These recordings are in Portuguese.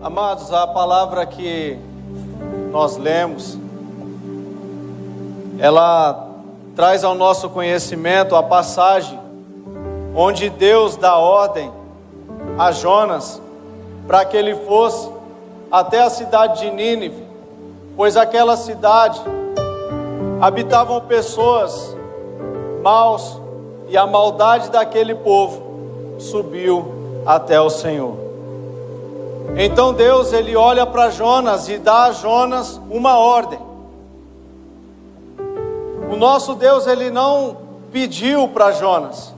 Amados, a palavra que nós lemos, ela traz ao nosso conhecimento a passagem onde Deus dá ordem a Jonas para que ele fosse até a cidade de Nínive, pois aquela cidade habitavam pessoas maus e a maldade daquele povo subiu até o Senhor. Então Deus, ele olha para Jonas e dá a Jonas uma ordem. O nosso Deus, ele não pediu para Jonas.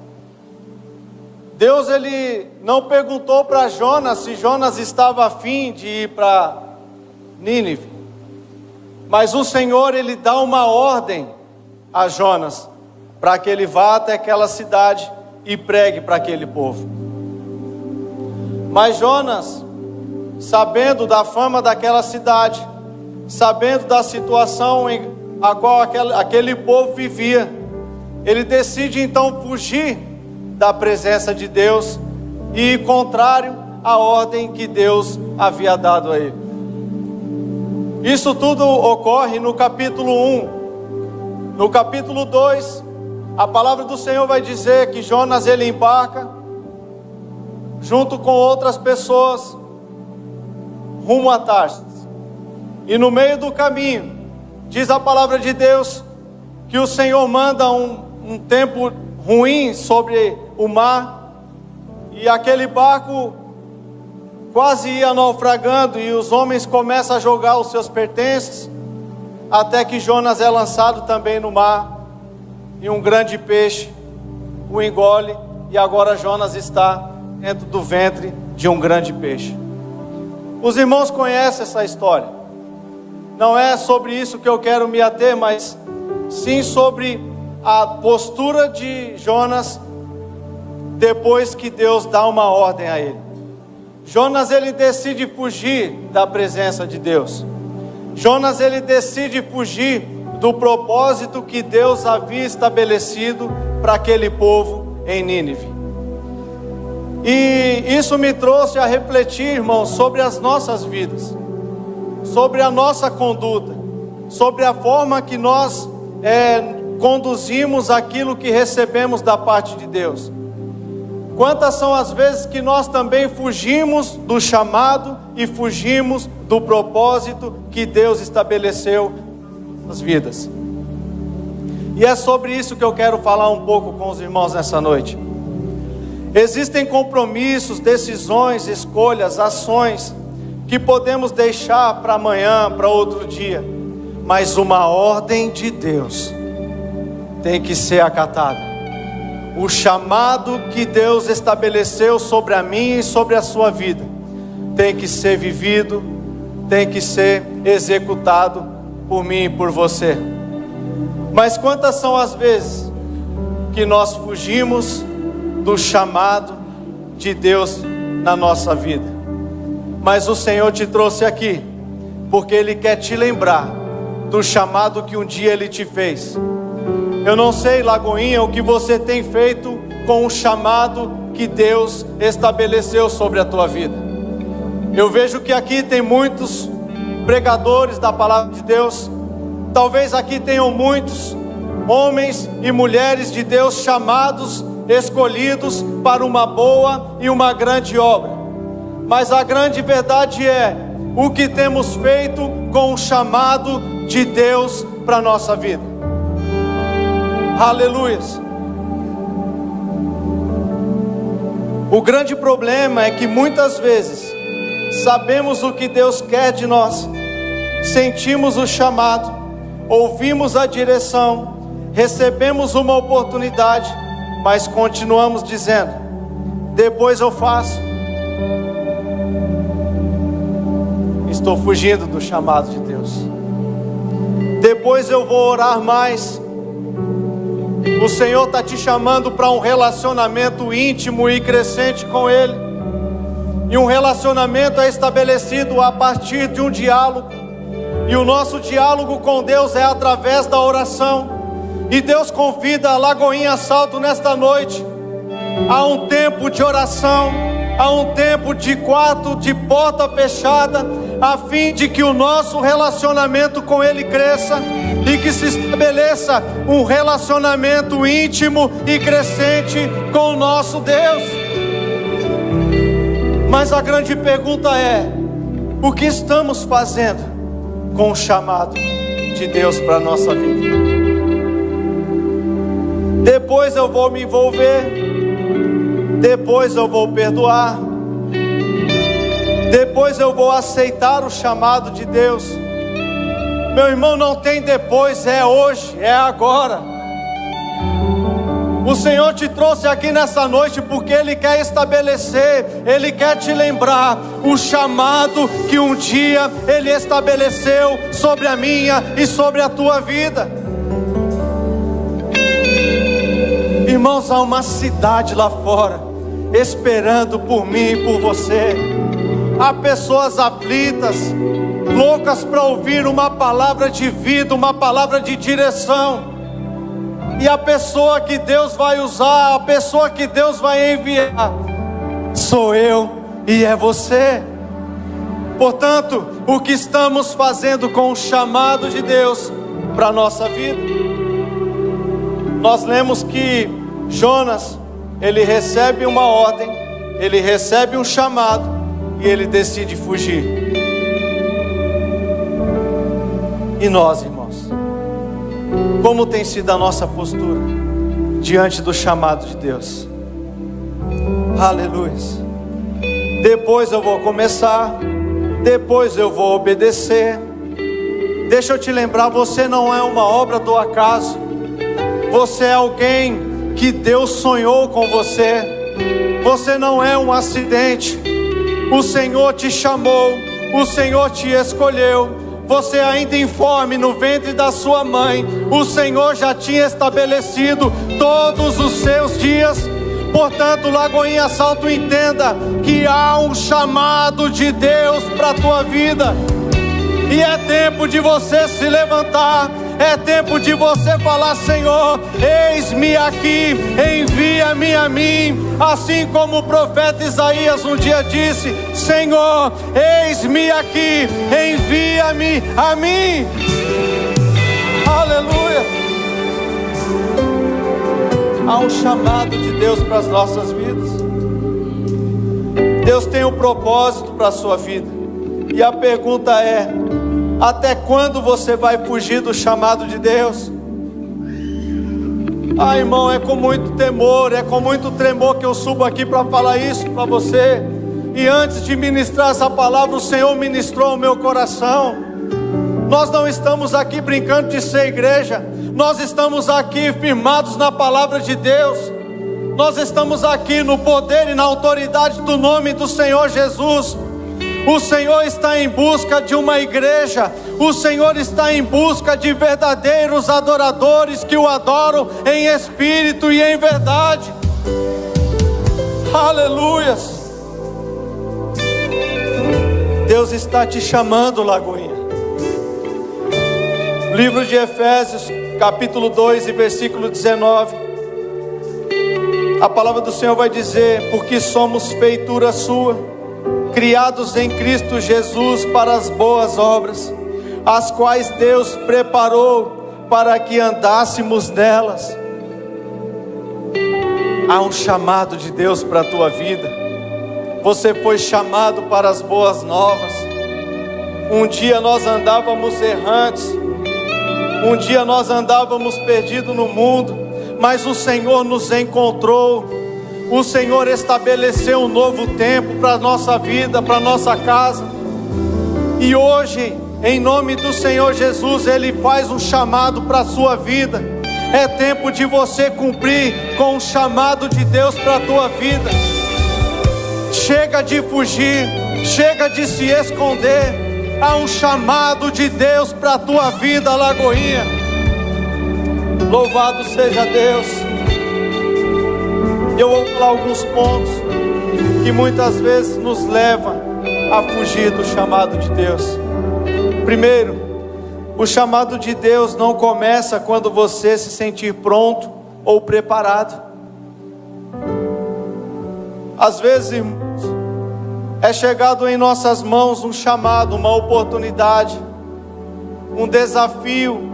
Deus, ele não perguntou para Jonas se Jonas estava a fim de ir para Nínive. Mas o Senhor, ele dá uma ordem a Jonas para que ele vá até aquela cidade e pregue para aquele povo. Mas Jonas, sabendo da fama daquela cidade, sabendo da situação em a qual aquele povo vivia, ele decide então fugir da presença de Deus e ir contrário à ordem que Deus havia dado a ele. Isso tudo ocorre no capítulo 1. No capítulo 2, a palavra do Senhor vai dizer que Jonas, ele embarca junto com outras pessoas rumo a Tarsis. E no meio do caminho, diz a palavra de Deus que o Senhor manda um tempo ruim sobre o mar, e aquele barco quase ia naufragando, e os homens começam a jogar os seus pertences, até que Jonas é lançado também no mar, e um grande peixe o engole, e agora Jonas está dentro do ventre de um grande peixe. Os irmãos conhecem essa história. Não é sobre isso que eu quero me ater, mas sim sobre a postura de Jonas depois que Deus dá uma ordem a ele. Jonas, ele decide fugir da presença de Deus. Jonas, ele decide fugir do propósito que Deus havia estabelecido para aquele povo em Nínive. E isso me trouxe a refletir, irmãos, sobre as nossas vidas, sobre a nossa conduta, sobre a forma que nós conduzimos aquilo que recebemos da parte de Deus. Quantas são as vezes que nós também fugimos do chamado e fugimos do propósito que Deus estabeleceu nas vidas. E é sobre isso que eu quero falar um pouco com os irmãos nessa noite. Existem compromissos, decisões, escolhas, ações que podemos deixar para amanhã, para outro dia, mas uma ordem de Deus tem que ser acatada. O chamado que Deus estabeleceu sobre a minha e sobre a sua vida tem que ser vivido, tem que ser executado por mim e por você. Mas quantas são as vezes que nós fugimos do chamado de Deus na nossa vida? Mas o Senhor te trouxe aqui porque Ele quer te lembrar do chamado que um dia Ele te fez. Eu não sei, Lagoinha, o que você tem feito com o chamado que Deus estabeleceu sobre a tua vida. Eu vejo que aqui tem muitos pregadores da palavra de Deus. Talvez aqui tenham muitos homens e mulheres de Deus chamados, escolhidos para uma boa e uma grande obra. Mas a grande verdade é o que temos feito com o chamado de Deus para a nossa vida. Aleluias. O grande problema é que muitas vezes sabemos o que Deus quer de nós, sentimos o chamado, ouvimos a direção, recebemos uma oportunidade, mas continuamos dizendo: depois eu faço. Estou fugindo do chamado de Deus. Depois eu vou orar mais. O Senhor está te chamando para um relacionamento íntimo e crescente com Ele. E um relacionamento é estabelecido a partir de um diálogo. E o nosso diálogo com Deus é através da oração. E Deus convida a Lagoinha Salto nesta noite a um tempo de oração, há um tempo de quarto, de porta fechada, a fim de que o nosso relacionamento com Ele cresça e que se estabeleça um relacionamento íntimo e crescente com o nosso Deus. Mas a grande pergunta é: o que estamos fazendo com o chamado de Deus para a nossa vida? Depois eu vou me envolver, depois eu vou perdoar, depois eu vou aceitar o chamado de Deus. Meu irmão, não tem depois, é hoje, é agora. O Senhor te trouxe aqui nessa noite porque Ele quer estabelecer, Ele quer te lembrar o chamado que um dia Ele estabeleceu sobre a minha e sobre a tua vida. Irmãos, há uma cidade lá fora esperando por mim e por você. Há pessoas aflitas, loucas para ouvir uma palavra de vida, uma palavra de direção. E a pessoa que Deus vai usar, a pessoa que Deus vai enviar, sou eu e é você. Portanto, o que estamos fazendo com o chamado de Deus para a nossa vida? Nós lemos que Jonas, ele recebe uma ordem, ele recebe um chamado e ele decide fugir. E nós, irmãos, como tem sido a nossa postura diante do chamado de Deus? Aleluia. Depois eu vou começar, depois eu vou obedecer. Deixa eu te lembrar, você não é uma obra do acaso. Você é alguém que Deus sonhou com você. Você não é um acidente. O Senhor te chamou, o Senhor te escolheu. Você ainda informe no ventre da sua mãe, o Senhor já tinha estabelecido todos os seus dias. Portanto, Lagoinha Salto, entenda que há um chamado de Deus para a tua vida. E é tempo de você se levantar. É tempo de você falar: Senhor, eis-me aqui, envia-me a mim. Assim como o profeta Isaías um dia disse: Senhor, eis-me aqui, envia-me a mim. Aleluia. Há um chamado de Deus para as nossas vidas. Deus tem um propósito para a sua vida. E a pergunta é: até quando você vai fugir do chamado de Deus? Ah, irmão, é com muito temor, é com muito tremor que eu subo aqui para falar isso para você. E antes de ministrar essa palavra, o Senhor ministrou o meu coração. Nós não estamos aqui brincando de ser igreja. Nós estamos aqui firmados na palavra de Deus. Nós estamos aqui no poder e na autoridade do nome do Senhor Jesus. O Senhor está em busca de uma igreja. O Senhor está em busca de verdadeiros adoradores que o adoram em espírito e em verdade. Aleluias. Deus está te chamando, Lagoinha. Livro de Efésios, capítulo 2 e versículo 19. A palavra do Senhor vai dizer: porque somos feitura sua, criados em Cristo Jesus para as boas obras, as quais Deus preparou para que andássemos nelas. Há um chamado de Deus para a tua vida. Você foi chamado para as boas novas. Um dia nós andávamos errantes, um dia nós andávamos perdidos no mundo, mas o Senhor nos encontrou. O Senhor estabeleceu um novo tempo para a nossa vida, para a nossa casa. E hoje, em nome do Senhor Jesus, Ele faz um chamado para a sua vida. É tempo de você cumprir com o chamado de Deus para a tua vida. Chega de fugir, chega de se esconder. Há um chamado de Deus para a tua vida, Lagoinha. Louvado seja Deus. Eu vou falar alguns pontos que muitas vezes nos levam a fugir do chamado de Deus. Primeiro, o chamado de Deus não começa quando você se sentir pronto ou preparado. Às vezes, irmãos, É chegado em nossas mãos um chamado, uma oportunidade, um desafio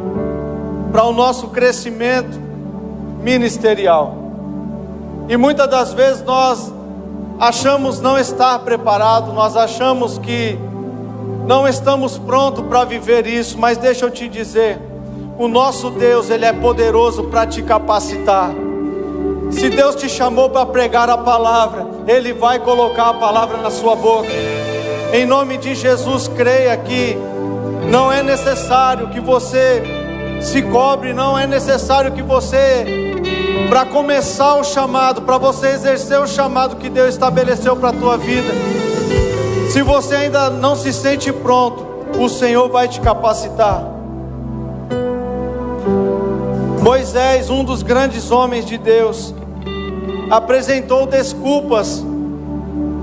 para o nosso crescimento ministerial. E muitas das vezes nós achamos não estar preparado, nós achamos que não estamos prontos para viver isso, mas deixa eu te dizer, o nosso Deus, Ele é poderoso para te capacitar. Se Deus te chamou para pregar a palavra, Ele vai colocar a palavra na sua boca. Em nome de Jesus, creia que não é necessário que você se cobre, não é necessário que você, para começar o chamado, para você exercer o chamado que Deus estabeleceu para a tua vida, se você ainda não se sente pronto, o Senhor vai te capacitar. Moisés, um dos grandes homens de Deus, apresentou desculpas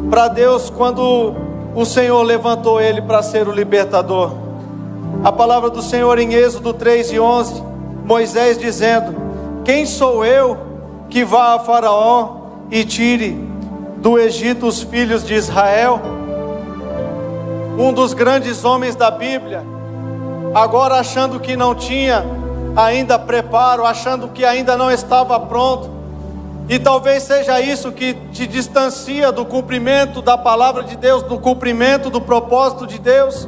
para Deus quando o Senhor levantou ele para ser o libertador. A palavra do Senhor em Êxodo 3:11, Moisés dizendo: quem sou eu que vá a Faraó e tire do Egito os filhos de Israel? Um dos grandes homens da Bíblia, agora achando que não tinha ainda preparo, achando que ainda não estava pronto, e talvez seja isso que te distancia do cumprimento da palavra de Deus, do cumprimento do propósito de Deus.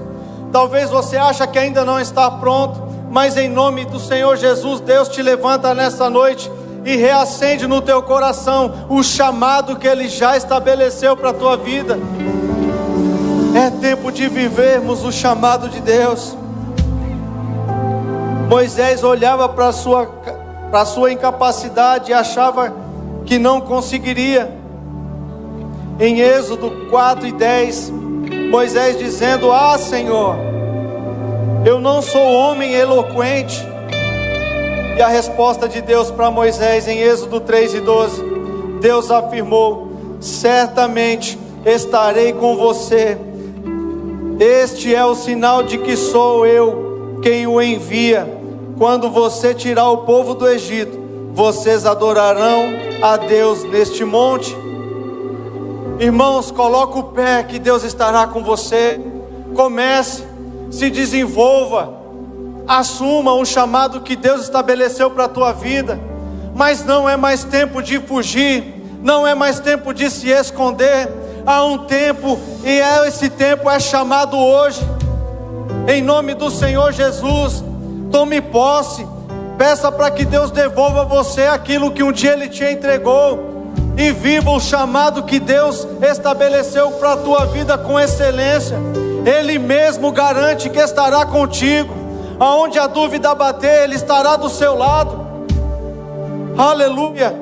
Talvez você ache que ainda não está pronto, mas em nome do Senhor Jesus, Deus te levanta nessa noite e reacende no teu coração o chamado que Ele já estabeleceu para a tua vida. É tempo de vivermos o chamado de Deus. Moisés olhava para a sua incapacidade e achava que não conseguiria. Em Êxodo 4:10, Moisés dizendo: ah, Senhor, eu não sou homem eloquente. E a resposta de Deus para Moisés em Êxodo 3:12, Deus afirmou: certamente estarei com você. Este é o sinal de que sou eu quem o envia. Quando você tirar o povo do Egito, vocês adorarão a Deus neste monte. Irmãos, coloca o pé que Deus estará com você. Comece, se desenvolva, assuma um chamado que Deus estabeleceu para a tua vida. Mas não é mais tempo de fugir, não é mais tempo de se esconder. Há um tempo, e esse tempo é chamado hoje. Em nome do Senhor Jesus, tome posse, peça para que Deus devolva a você aquilo que um dia Ele te entregou, e viva o chamado que Deus estabeleceu para a tua vida com excelência. Ele mesmo garante que estará contigo. Aonde a dúvida bater, Ele estará do seu lado. Aleluia.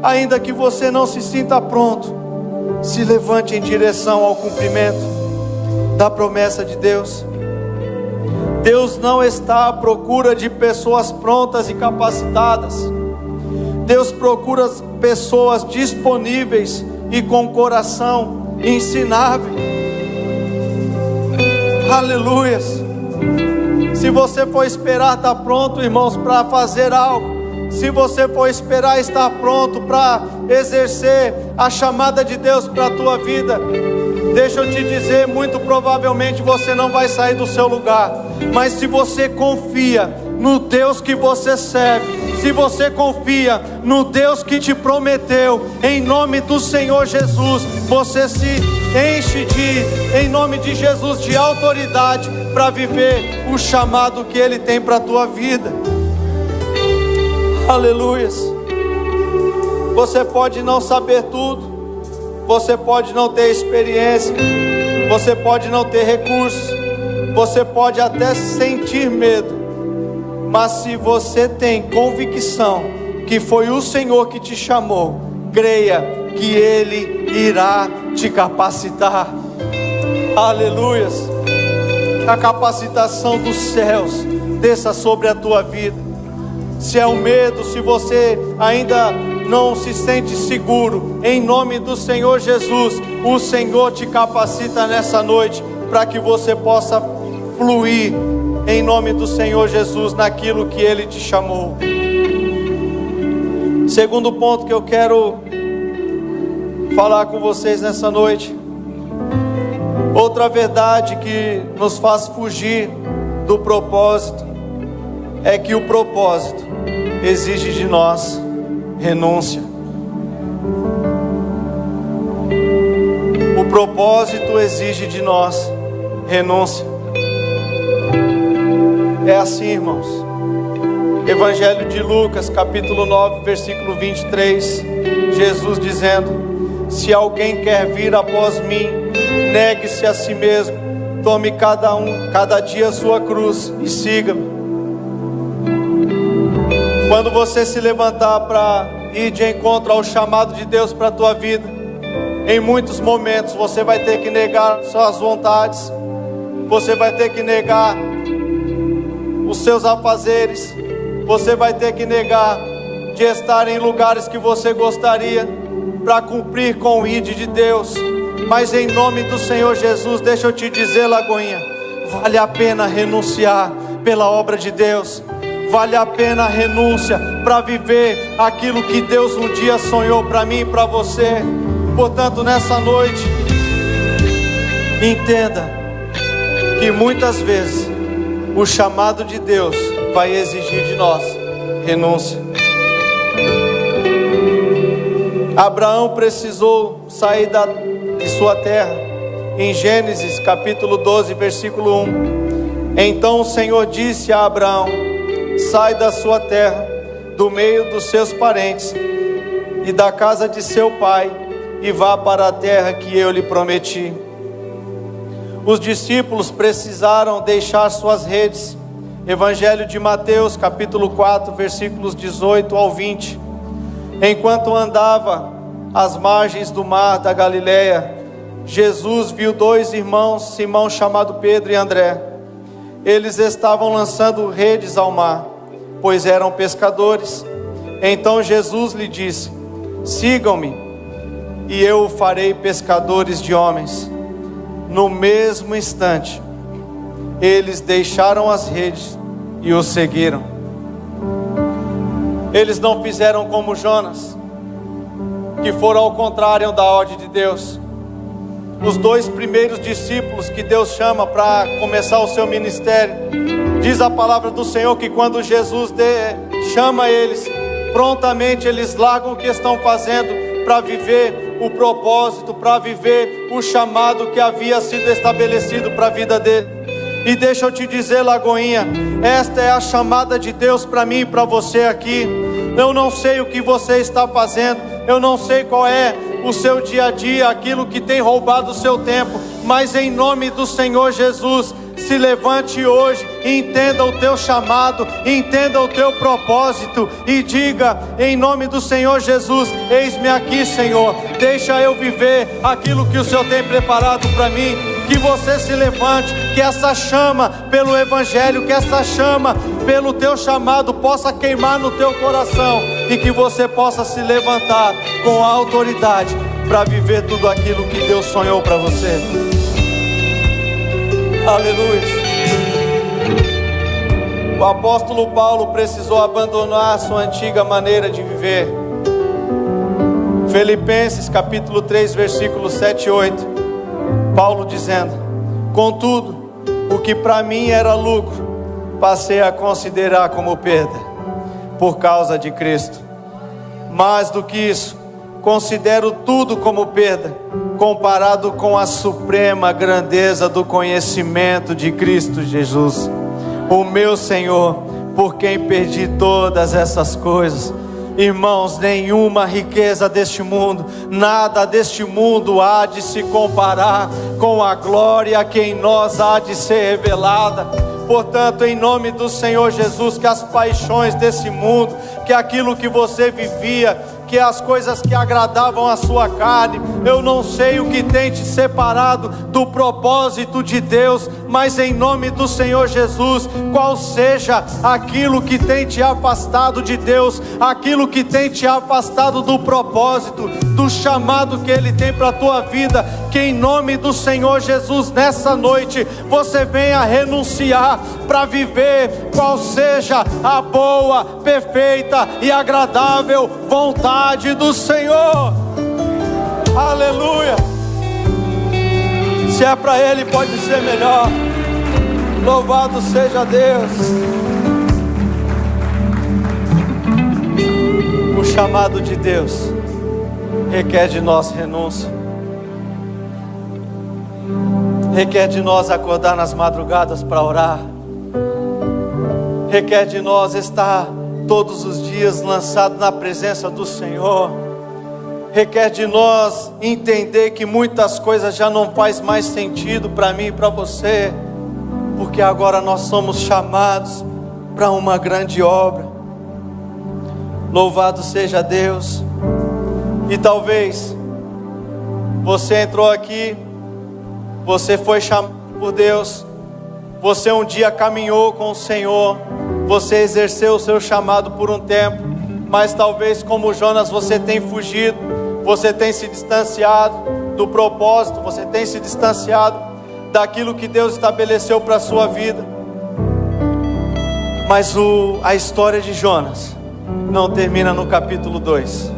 Ainda que você não se sinta pronto, se levante em direção ao cumprimento da promessa de Deus. Deus não está à procura de pessoas prontas e capacitadas. Deus procura pessoas disponíveis e com coração ensinável. Aleluias. Se você for esperar estar pronto, irmãos, para fazer algo, se você for esperar estar pronto para exercer a chamada de Deus para a tua vida, deixa eu te dizer, muito provavelmente você não vai sair do seu lugar. Mas se você confia no Deus que você serve, se você confia no Deus que te prometeu, em nome do Senhor Jesus, você se enche em nome de Jesus, de autoridade para viver o chamado que Ele tem para a tua vida. Aleluias. Você pode não saber tudo, você pode não ter experiência, você pode não ter recursos, você pode até sentir medo, mas se você tem convicção que foi o Senhor que te chamou, creia que Ele irá te capacitar. Aleluias. Que a capacitação dos céus desça sobre a tua vida. Se é o medo, se você ainda não se sente seguro, em nome do Senhor Jesus, o Senhor te capacita nessa noite, para que você possa fluir, em nome do Senhor Jesus, naquilo que Ele te chamou. Segundo ponto que eu quero falar com vocês nessa noite, Outra verdade que nos faz fugir do propósito é que o propósito exige de nós renúncia. O propósito exige de nós renúncia. É assim, irmãos. Evangelho de Lucas, capítulo 9, versículo 23. Jesus dizendo: se alguém quer vir após mim, negue-se a si mesmo, tome cada dia a sua cruz e siga-me. Quando você se levantar para ir de encontro ao chamado de Deus para a tua vida, em muitos momentos você vai ter que negar suas vontades, você vai ter que negar os seus afazeres, você vai ter que negar de estar em lugares que você gostaria para cumprir com o ID de Deus. Mas em nome do Senhor Jesus, deixa eu te dizer, Lagoinha, vale a pena renunciar pela obra de Deus. Vale a pena a renúncia para viver aquilo que Deus um dia sonhou para mim e para você. Portanto, nessa noite, entenda que muitas vezes o chamado de Deus vai exigir de nós renúncia. Abraão precisou sair de sua terra. Em Gênesis capítulo 12, versículo 1. Então o Senhor disse a Abraão: sai da sua terra, do meio dos seus parentes e da casa de seu pai, e vá para a terra que eu lhe prometi. Os discípulos precisaram deixar suas redes. Evangelho de Mateus, capítulo 4, versículos 18 ao 20. Enquanto andava às margens do mar da Galileia, Jesus viu dois irmãos, Simão chamado Pedro e André. Eles estavam lançando redes ao mar, pois eram pescadores. Então Jesus lhe disse: sigam-me, e eu o farei pescadores de homens. No mesmo instante, eles deixaram as redes e o seguiram. Eles não fizeram como Jonas, que foram ao contrário da ordem de Deus. Os dois primeiros discípulos que Deus chama para começar o seu ministério, diz a palavra do Senhor que quando Jesus chama eles, prontamente eles largam o que estão fazendo para viver o propósito, para viver o chamado que havia sido estabelecido para a vida dele. E deixa eu te dizer, Lagoinha, esta é a chamada de Deus para mim e para você aqui. Eu não sei o que você está fazendo, eu não sei qual é o seu dia a dia, aquilo que tem roubado o seu tempo, mas em nome do Senhor Jesus, se levante hoje, entenda o teu chamado, entenda o teu propósito e diga em nome do Senhor Jesus: eis-me aqui, Senhor, deixa eu viver aquilo que o Senhor tem preparado para mim. Que você se levante, que essa chama pelo Evangelho, que essa chama pelo teu chamado possa queimar no teu coração e que você possa se levantar com a autoridade para viver tudo aquilo que Deus sonhou para você. Aleluia. O apóstolo Paulo precisou abandonar sua antiga maneira de viver. Filipenses capítulo 3, versículos 7 e 8. Paulo dizendo: contudo, o que para mim era lucro, passei a considerar como perda, por causa de Cristo. Mais do que isso, considero tudo como perda, comparado com a suprema grandeza do conhecimento de Cristo Jesus, o meu Senhor, por quem perdi todas essas coisas. Irmãos, nenhuma riqueza deste mundo, nada deste mundo há de se comparar com a glória que em nós há de ser revelada. Portanto, em nome do Senhor Jesus, que as paixões desse mundo, que aquilo que você vivia, que as coisas que agradavam a sua carne, eu não sei o que tem te separado do propósito de Deus, mas em nome do Senhor Jesus, qual seja aquilo que tem te afastado de Deus, aquilo que tem te afastado do propósito, do chamado que Ele tem para a tua vida, que em nome do Senhor Jesus, nessa noite, você venha renunciar para viver qual seja a boa, perfeita e agradável vontade do Senhor. Aleluia. Se é para Ele, pode ser melhor. Louvado seja Deus. O chamado de Deus requer de nós renúncia. Requer de nós acordar nas madrugadas para orar. Requer de nós estar todos os dias lançado na presença do Senhor. Requer de nós entender que muitas coisas já não faz mais sentido para mim e para você, porque agora nós somos chamados para uma grande obra. Louvado seja Deus. E talvez você entrou aqui, você foi chamado por Deus, você um dia caminhou com o Senhor, você exerceu o seu chamado por um tempo, mas talvez como Jonas você tem fugido, você tem se distanciado do propósito, você tem se distanciado daquilo que Deus estabeleceu para a sua vida. Mas a história de Jonas não termina no capítulo 2.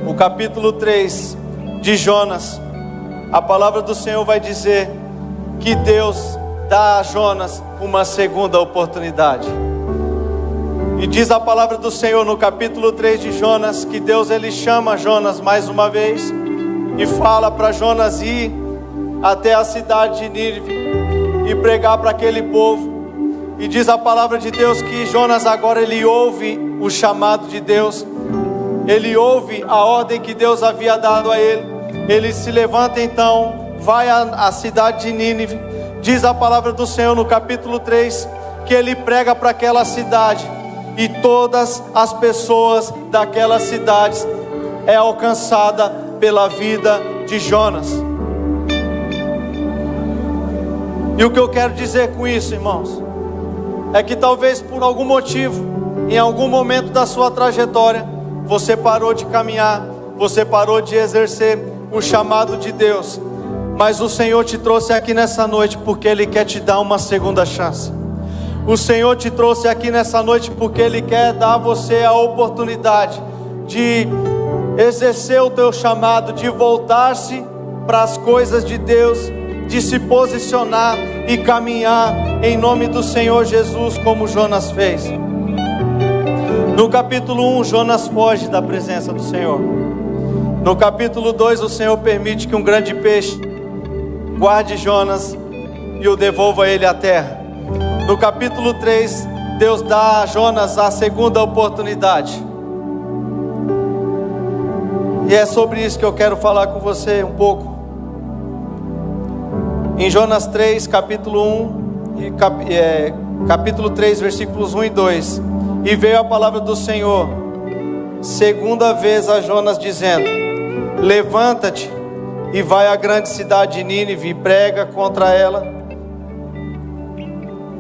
O capítulo 3 de Jonas, a palavra do Senhor vai dizer que Deus dá a Jonas uma segunda oportunidade. E diz a palavra do Senhor no capítulo 3 de Jonas, que Deus ele chama Jonas mais uma vez e fala para Jonas ir até a cidade de Nínive e pregar para aquele povo. E diz a palavra de Deus que Jonas agora ele ouve o chamado de Deus, ele ouve a ordem que Deus havia dado a ele. Ele se levanta então, vai à cidade de Nínive. Diz a palavra do Senhor no capítulo 3 que ele prega para aquela cidade, e todas as pessoas daquelas cidades é alcançada pela vida de Jonas. E o que eu quero dizer com isso, irmãos, é que talvez por algum motivo, em algum momento da sua trajetória, você parou de caminhar, você parou de exercer o chamado de Deus, mas o Senhor te trouxe aqui nessa noite porque Ele quer te dar uma segunda chance. O Senhor te trouxe aqui nessa noite porque Ele quer dar a você a oportunidade de exercer o teu chamado, de voltar-se para as coisas de Deus, de se posicionar e caminhar em nome do Senhor Jesus, como Jonas fez. No capítulo 1, Jonas foge da presença do Senhor. No capítulo 2, o Senhor permite que um grande peixe guarde Jonas e o devolva ele à terra. No capítulo 3, Deus dá a Jonas a segunda oportunidade. E é sobre isso que eu quero falar com você um pouco. Em Jonas 3, capítulo 1, capítulo 3, versículos 1 e 2. E veio a palavra do Senhor segunda vez a Jonas dizendo: levanta-te e vai à grande cidade de Nínive e prega contra ela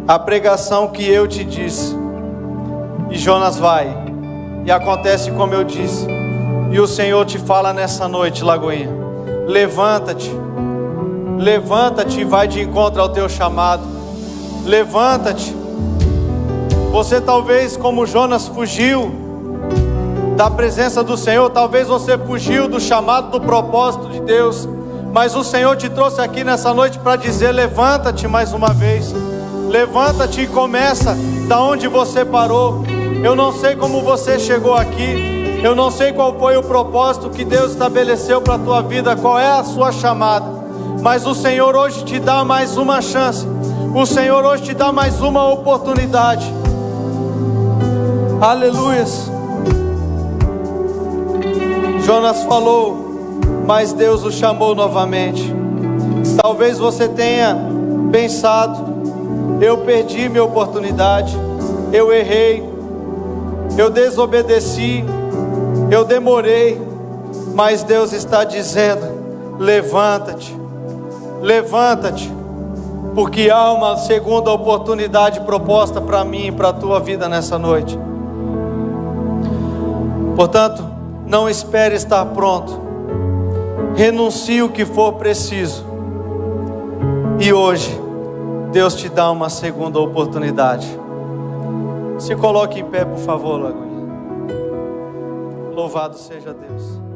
a pregação que eu te disse. E Jonas vai, e acontece como eu disse. E o Senhor te fala nessa noite, Lagoinha: levanta-te, levanta-te e vai de encontro ao teu chamado. Levanta-te. Você talvez, como Jonas, fugiu da presença do Senhor. Talvez você fugiu do chamado, do propósito de Deus, mas o Senhor te trouxe aqui nessa noite para dizer: levanta-te mais uma vez. Levanta-te e começa da onde você parou. Eu não sei como você chegou aqui, eu não sei qual foi o propósito que Deus estabeleceu para a tua vida, qual é a sua chamada, mas o Senhor hoje te dá mais uma chance. O Senhor hoje te dá mais uma oportunidade. Aleluias. Jonas falou, mas Deus o chamou novamente. Talvez você tenha pensado: eu perdi minha oportunidade, eu errei, eu desobedeci, eu demorei. Mas Deus está dizendo: levanta-te, levanta-te, porque há uma segunda oportunidade proposta para mim e para a tua vida nessa noite. Portanto, não espere estar pronto, renuncie o que for preciso, e hoje Deus te dá uma segunda oportunidade. Se coloque em pé, por favor, Lagoinha. Louvado seja Deus.